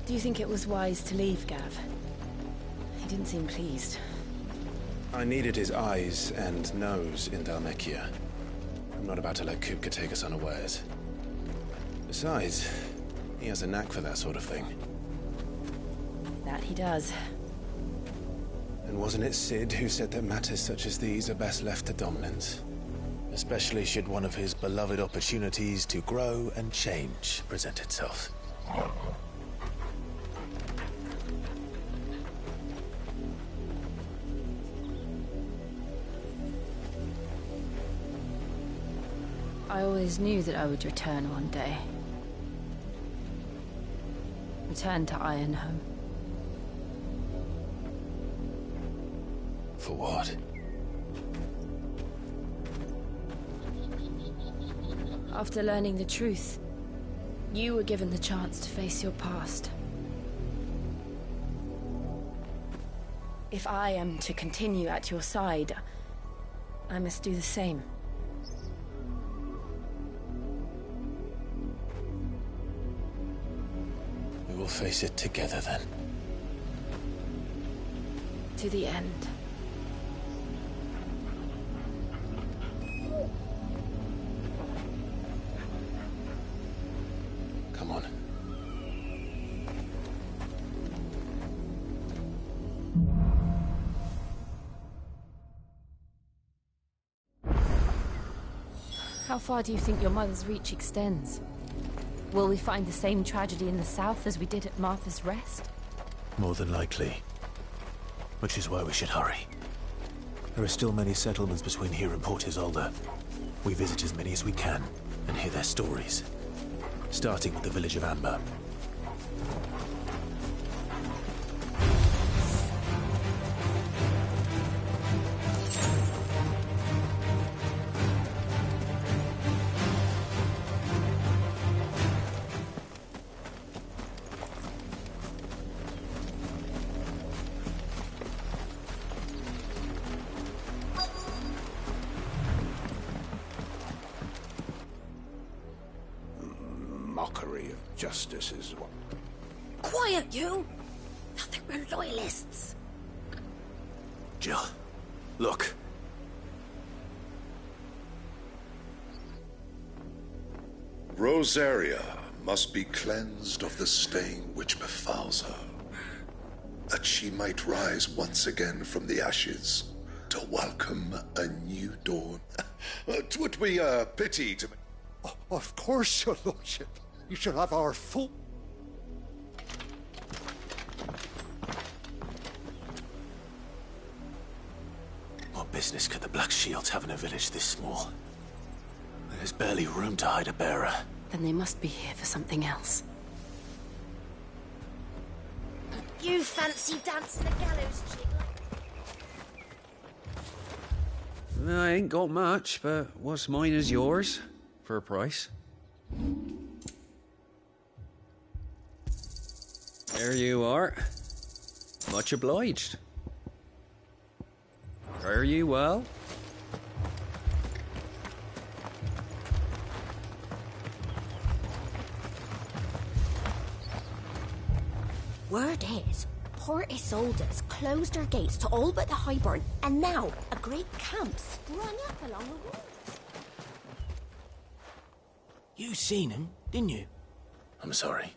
Do you think it was wise to leave, Gav? He didn't seem pleased. I needed his eyes and nose in Dhalmekia. I'm not about to let Kupka take us unawares. Besides, he has a knack for that sort of thing. That he does. And wasn't it Sid who said that matters such as these are best left to dominance? Especially should one of his beloved opportunities to grow and change present itself. I always knew that I would return one day. Return to Ironhome. For what? After learning the truth, you were given the chance to face your past. If I am to continue at your side, I must do the same. We will face it together then. To the end. Come on. How far do you think your mother's reach extends? Will we find the same tragedy in the south as we did at Martha's Rest? More than likely. Which is why we should hurry. There are still many settlements between here and Port Isolde. We visit as many as we can and hear their stories. Starting with the village of Amber. Mockery of justice is what... Quiet, you! Thought they were loyalists. Jill, look. Rosaria must be cleansed of the stain which befouls her, that she might rise once again from the ashes to welcome a new dawn. 'Twould be a pity to... Of course, your lordship. You shall have our full... What business could the Black Shields have in a village this small? There's barely room to hide a bearer. Then they must be here for something else. You fancy dancing the gallows, chick? I ain't got much, but what's mine is yours, for a price. There you are. Much obliged. Fare you well? Word is, Port Isolde's closed their gates to all but the Highborn, and now a great camp sprung up along the road. You seen him, didn't you? I'm sorry.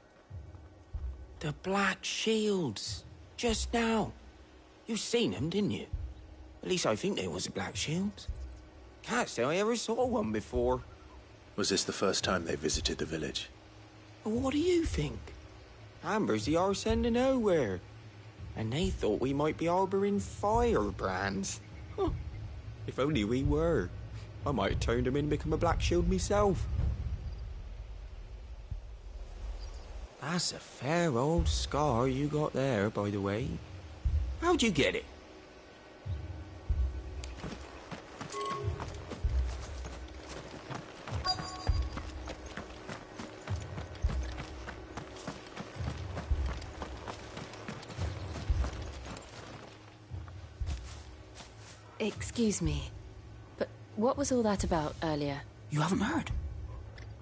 The Black Shields. Just now. You seen him, didn't you? At least I think there was a Black Shields. Can't say I ever saw one before. Was this the first time they visited the village? What do you think? Amber's the arse end of nowhere. And they thought we might be harbouring firebrands. Huh. If only we were. I might have turned him in and become a Black Shield myself. That's a fair old scar you got there, by the way. How'd you get it? Excuse me, but what was all that about earlier? You haven't heard?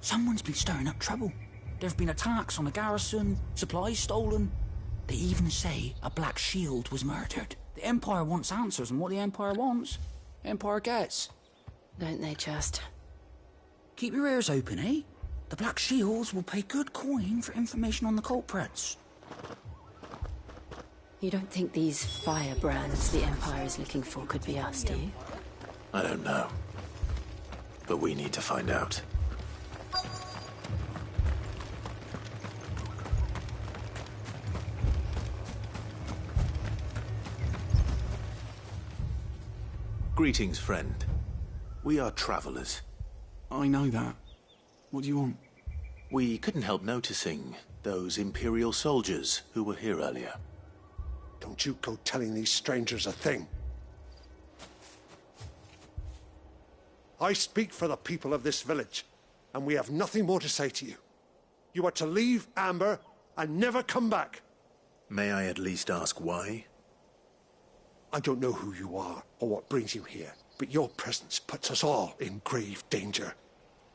Someone's been stirring up trouble. There have been attacks on the garrison, supplies stolen. They even say a Black Shield was murdered. The Empire wants answers, and what the Empire wants, Empire gets. Don't they just? Keep your ears open, eh? The Black Shields will pay good coin for information on the culprits. You don't think these firebrands the Empire is looking for could be us, do you? I don't know. But we need to find out. Greetings, friend. We are travelers. I know that. What do you want? We couldn't help noticing those Imperial soldiers who were here earlier. Don't you go telling these strangers a thing. I speak for the people of this village, and we have nothing more to say to you. You are to leave Amber and never come back. May I at least ask why? I don't know who you are or what brings you here, but your presence puts us all in grave danger.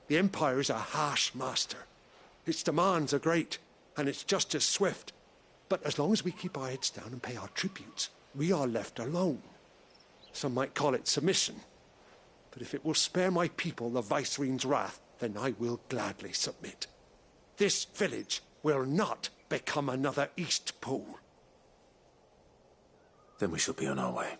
The Empire is a harsh master. Its demands are great, and its justice swift. But as long as we keep our heads down and pay our tributes, we are left alone. Some might call it submission. But if it will spare my people the Viceroy's wrath, then I will gladly submit. This village will not become another East Pool. Then we shall be on our way.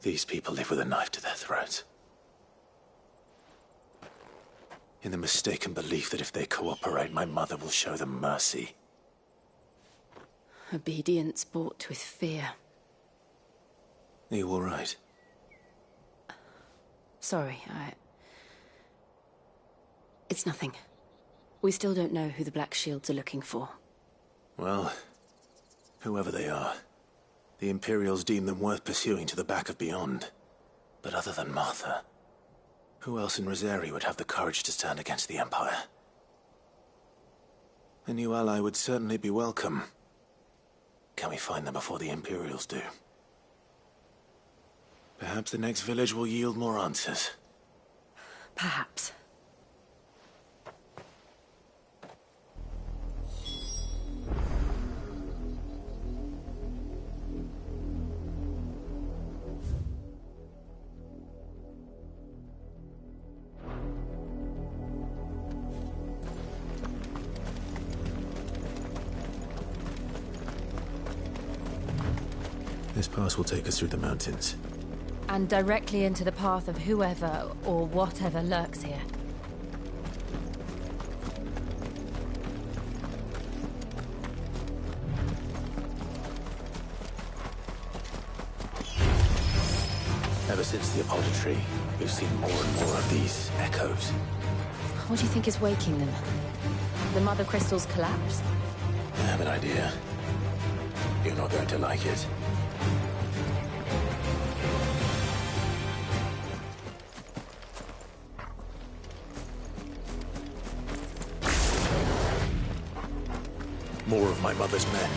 These people live with a knife to their throats. In the mistaken belief that if they cooperate, my mother will show them mercy. Obedience bought with fear. Are you all right? Sorry, It's nothing. We still don't know who the Black Shields are looking for. Well, whoever they are, the Imperials deem them worth pursuing to the back of beyond. But other than Martha, who else in Rosari would have the courage to stand against the Empire? A new ally would certainly be welcome. Can we find them before the Imperials do? Perhaps the next village will yield more answers. Perhaps. This pass will take us through the mountains. And directly into the path of whoever or whatever lurks here. Ever since the Apollo tree, we've seen more and more of these echoes. What do you think is waking them? The Mother Crystal's collapse? I have an idea. You're not going to like it. More of my mother's men.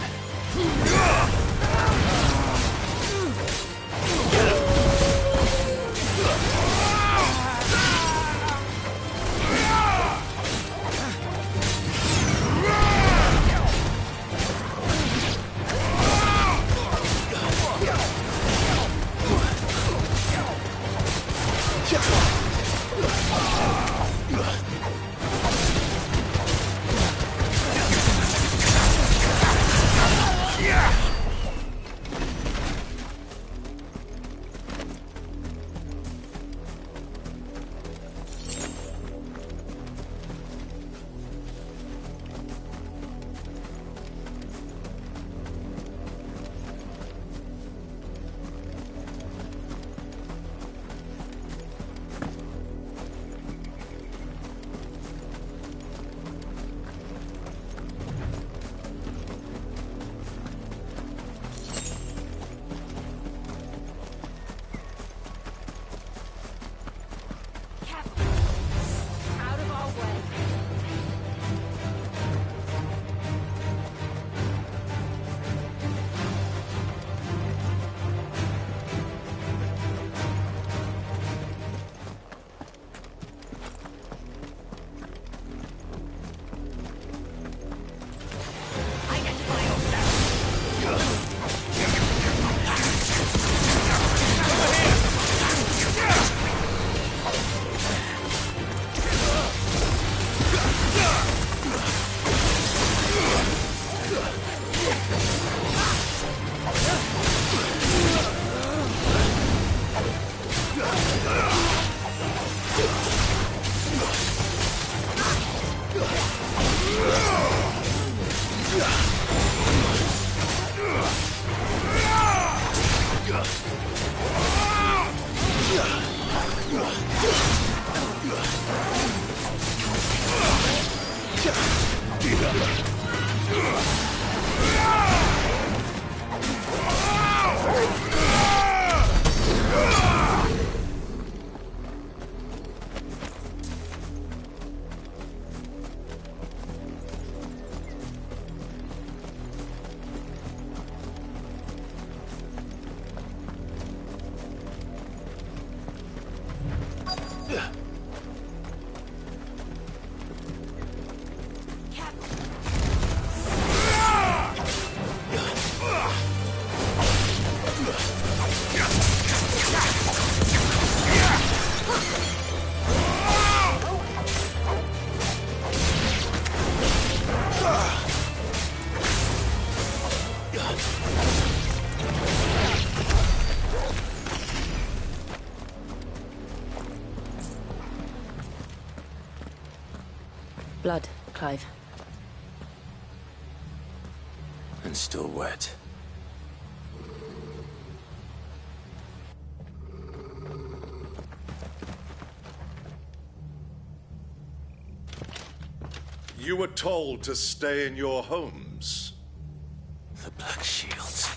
Blood, Clive. And still wet. You were told to stay in your homes. The Black Shields.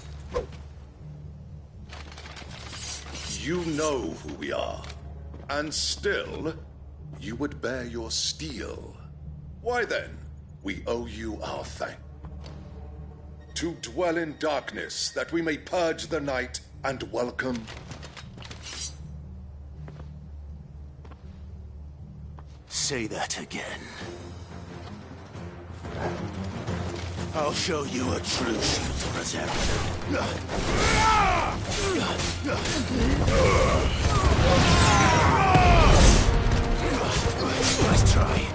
You know who we are. And still, you would bear your steel. Why then, we owe you our thanks. To dwell in darkness, that we may purge the night and welcome. Say that again. I'll show you a true shield protector. Let's try.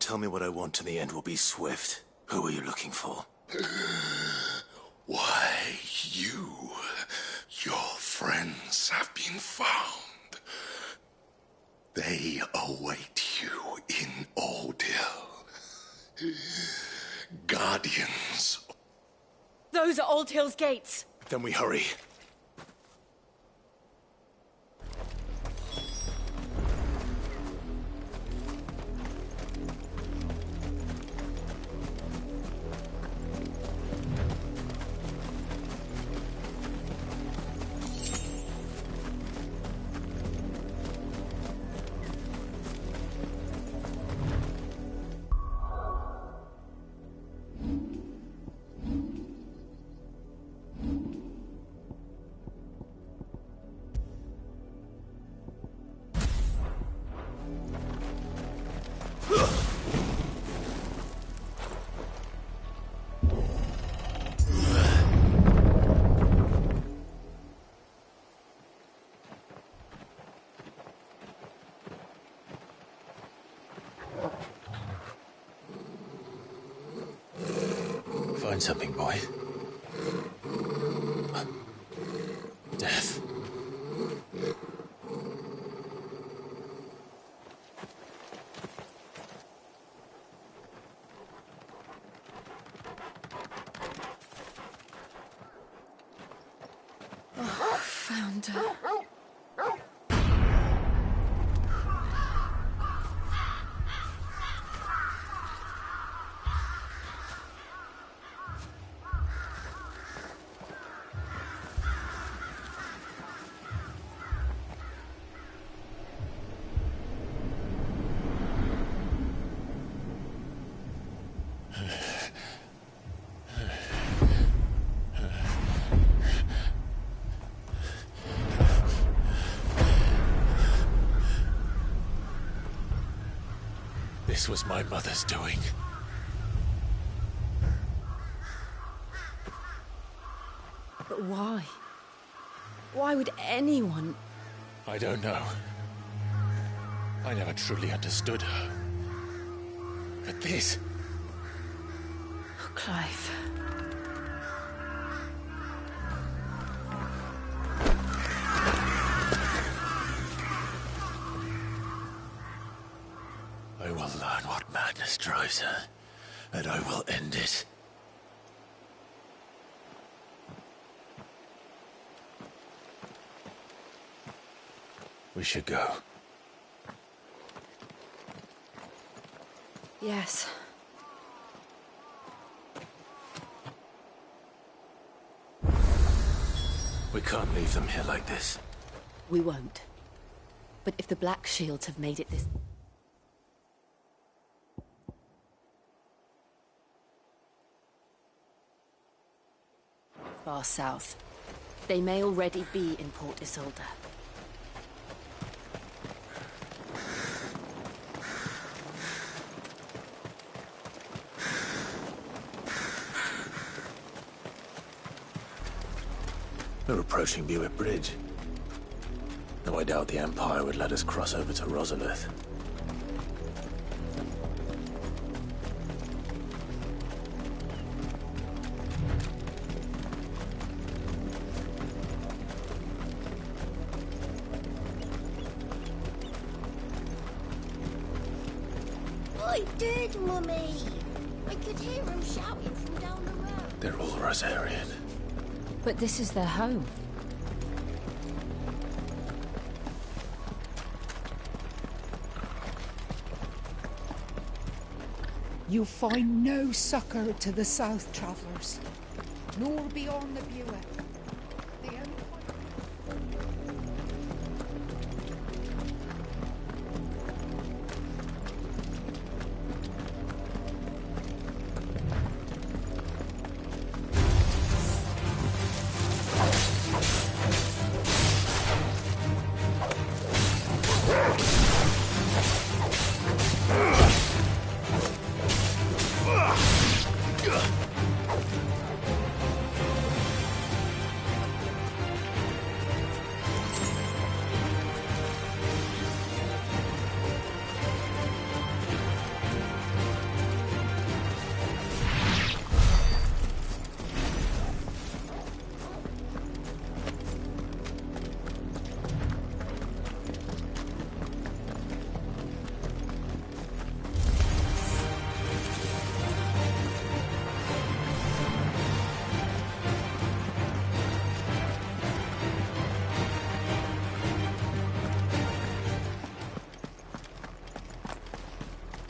Tell me what I want and the end will be swift. Who are you looking for? Why, your friends have been found. They await you in Oldhill. Guardians. Those are Oldhill's gates. Then we hurry. Find something, boy. Death. Found her. This was my mother's doing. But why? Why would anyone... I don't know. I never truly understood her. But this... Oh, Clive. I will learn what madness drives her, and I will end it. We should go. Yes. We can't leave them here like this. We won't. But if the Black Shields have made it this... far south, they may already be in Port Isolde. We're approaching Buick Bridge. Though I doubt the Empire would let us cross over to Rosalith. I did, Mummy. I could hear him shouting from down the road. They're all Rosarian. But this is their home. You find no succor to the south travellers, nor beyond the Buick. The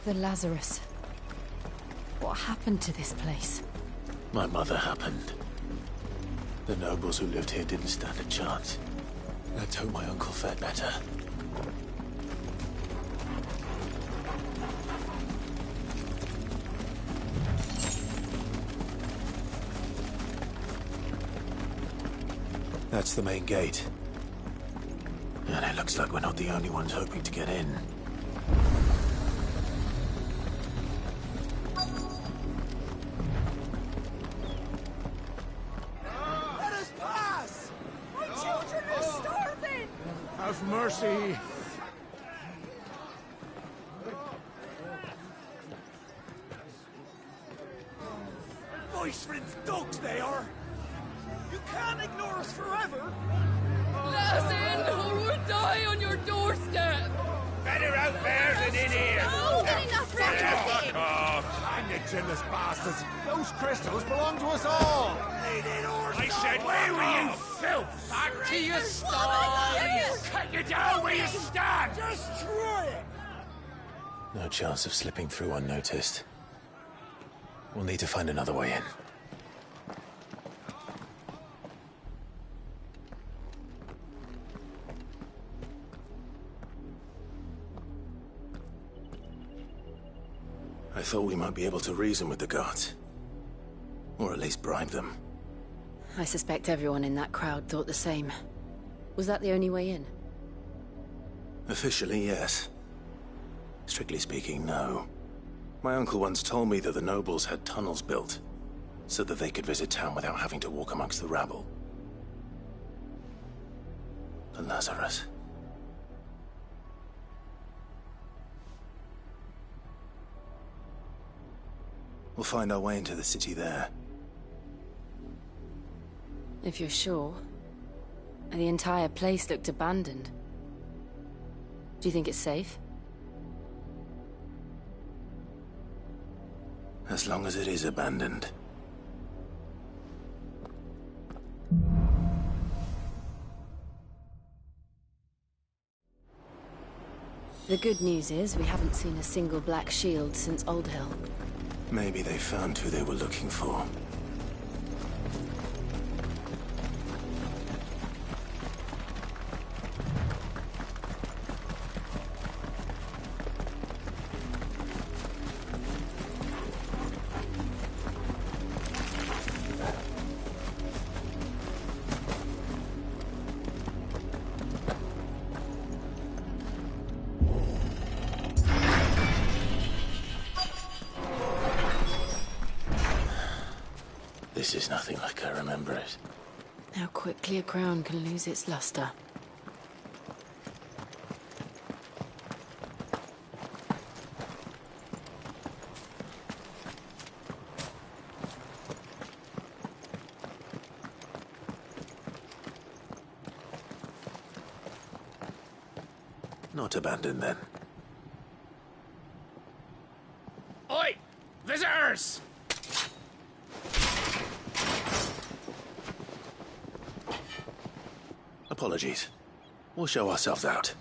The Lazarus. What happened to this place? My mother happened. The nobles who lived here didn't stand a chance. Let's hope my uncle fared better. That's the main gate. And it looks like we're not the only ones hoping to get in. Let us pass! My children are starving! Have mercy! Voice friends dogs they are! You can't ignore us forever! Let us in, or we'll die on your doorstep! Better out there than in here! Oh, get enough Fuck off! And you chinless bastards! Those crystals belong to us all! I said, where were you, filth? Back to your stall! Cut you down where you stand! Destroy it! No chance of slipping through unnoticed. We'll need to find another way in. I thought we might be able to reason with the guards. Or at least bribe them. I suspect everyone in that crowd thought the same. Was that the only way in? Officially, yes. Strictly speaking, no. My uncle once told me that the nobles had tunnels built, so that they could visit town without having to walk amongst the rabble. The Lazarus. We'll find our way into the city there. If you're sure. The entire place looked abandoned. Do you think it's safe? As long as it is abandoned. The good news is we haven't seen a single black shield since Old Hill. Maybe they found who they were looking for. This is nothing like I remember it. How quickly a crown can lose its luster. Not abandoned, then. Oi! Visitors! Apologies. We'll show ourselves out.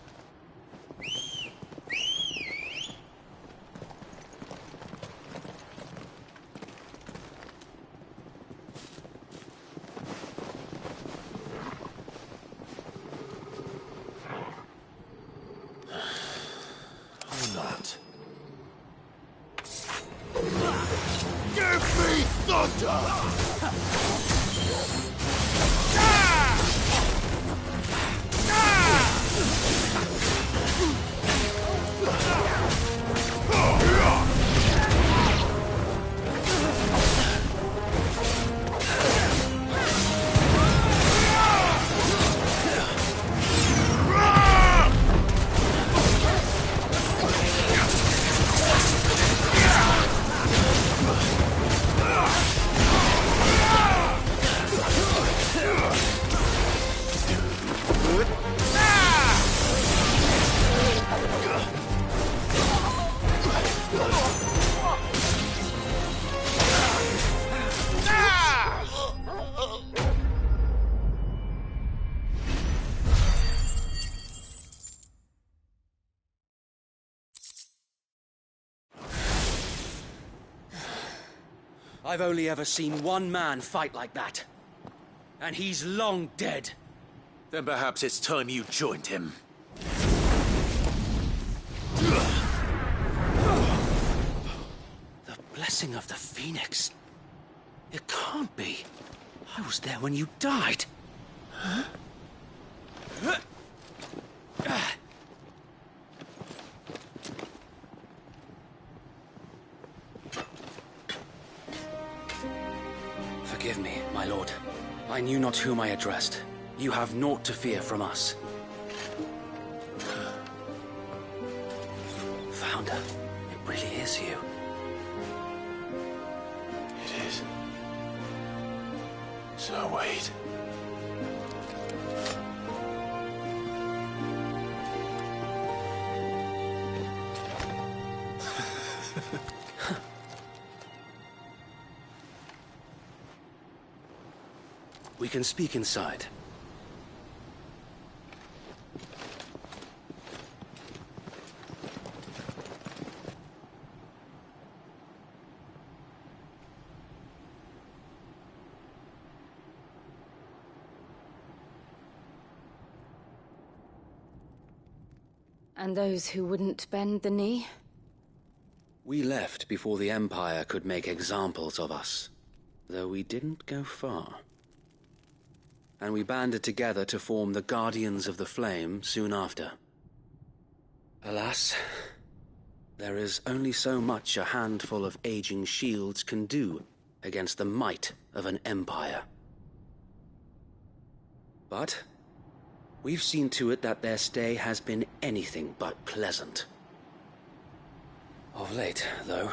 Or not. Give me thunder! I've only ever seen one man fight like that. And he's long dead. Then perhaps it's time you joined him. The blessing of the Phoenix. It can't be. I was there when you died. Huh? Forgive me, my lord. I knew not whom I addressed. You have naught to fear from us. Founder, it really is you. It is. So wait. We can speak inside. And those who wouldn't bend the knee? We left before the Empire could make examples of us, though we didn't go far. And we banded together to form the Guardians of the Flame soon after. Alas, There is only so much a handful of aging shields can do against the might of an empire. But we've seen to it that their stay has been anything but pleasant. Of late, though,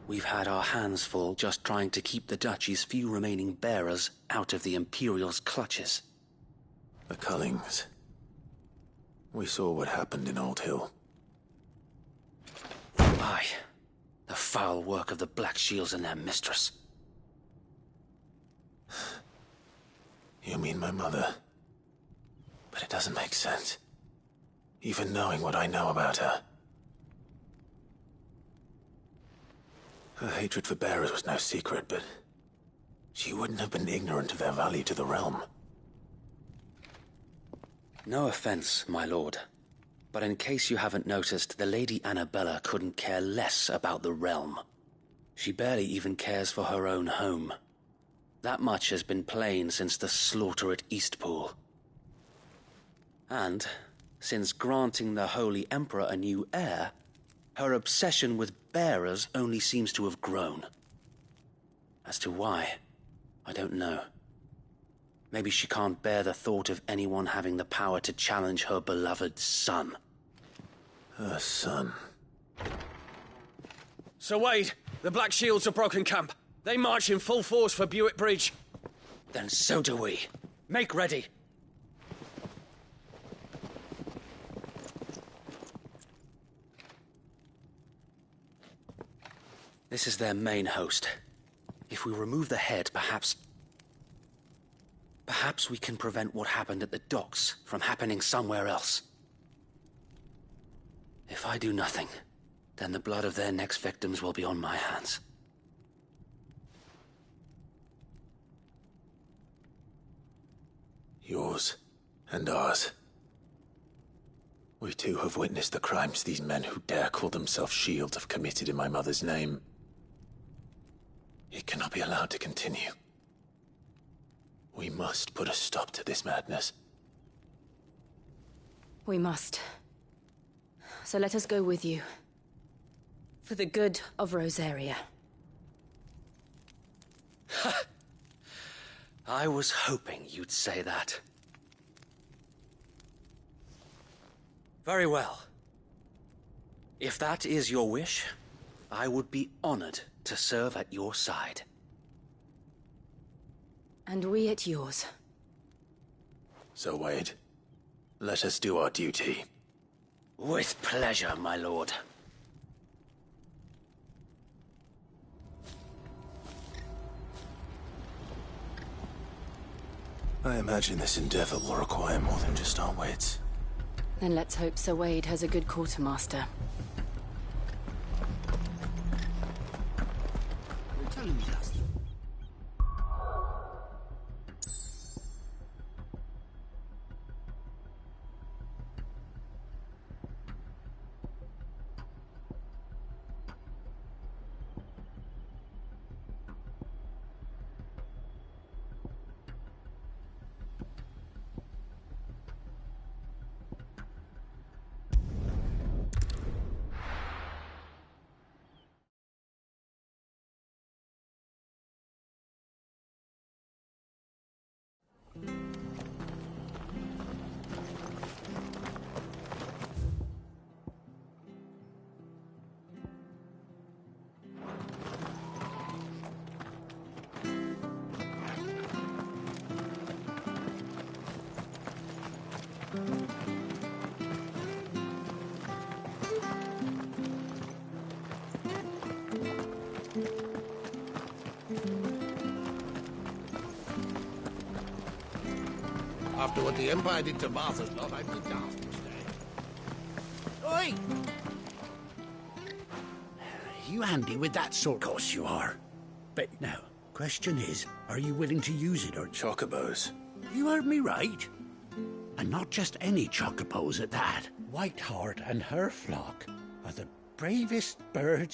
we've had our hands full just trying to keep the Duchy's few remaining bearers out of the Imperial's clutches. The Cullings. We saw what happened in Old Hill. Aye. The foul work of the Black Shields and their mistress. You mean my mother? But it doesn't make sense. Even knowing what I know about her. Her hatred for bearers was no secret, but she wouldn't have been ignorant of their value to the realm. No offense, my lord. But in case you haven't noticed, the Lady Annabella couldn't care less about the realm. She barely even cares for her own home. That much has been plain since the slaughter at Eastpool. And, since granting the Holy Emperor a new heir, her obsession with bearers only seems to have grown. As to why, I don't know. Maybe she can't bear the thought of anyone having the power to challenge her beloved son. Her son. Sir Wade, the Black Shields have broken camp. They march in full force for Buick Bridge. Then so do we. Make ready. This is their main host. If we remove the head, perhaps we can prevent what happened at the docks from happening somewhere else. If I do nothing, then the blood of their next victims will be on my hands. Yours and ours. We too have witnessed the crimes these men who dare call themselves shields have committed in my mother's name. It cannot be allowed to continue. We must put a stop to this madness. We must. So let us go with you. For the good of Rosaria. I was hoping you'd say that. Very well. If that is your wish, I would be honored to serve at your side. And we at yours. So, Wade, let us do our duty. With pleasure, my lord. I imagine this endeavor will require more than just our wits. Then let's hope Sir Wade has a good quartermaster. You're telling me that. After what the Empire did to Martha's lot, I'd be daft to stay. Oi! You handy with that sort? Of course you are. But now, question is, are you willing to use it or... Chocobos. You heard me right. And not just any chocobos at that. Whiteheart and her flock are the bravest birds